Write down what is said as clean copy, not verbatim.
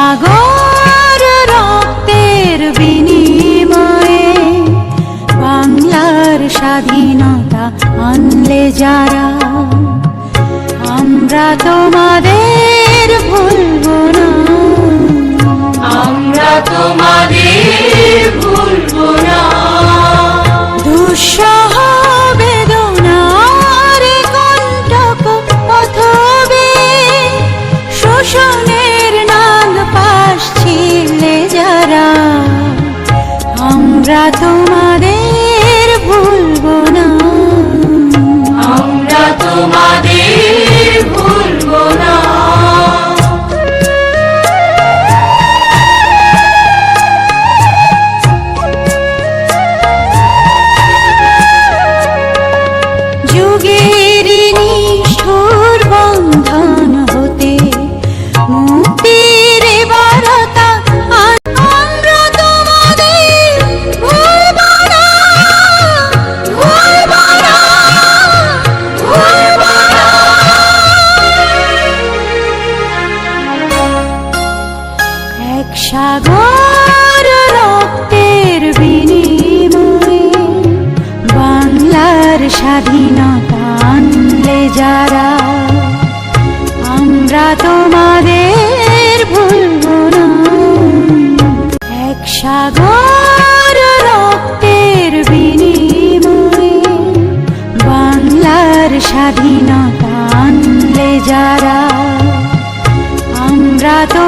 সাগর রক্তের বিনিময়ে বাংলার স্বাধীনতা আনলে যারা, আমরা তোমাদের ভুলবো না, আমরা তোমাদের ভুলবো না। দুঃসহ বেদনার কণ্টক পথবে শোষণের নাগ পাশ ছিলে যারা, আমরা তোমাদের ভুলবো না, আমরা তোমাদের ভুলবো না। যুগের নিষ্ঠুর বন্ধন হতে মুক্তির বার্তা আমরা তোমাদের ভুলবো না, ভুলবো না, ভুলবো না। এক সাগর রক্তের বিনিময়ে বাংলার স্বাধীনতা আনলে যারা, আমরা তোমাদের ভুলবো না। এক সাগর রক্তের বিনিময়ে বাংলার স্বাধীনতা আনলে যারা, আমরা তো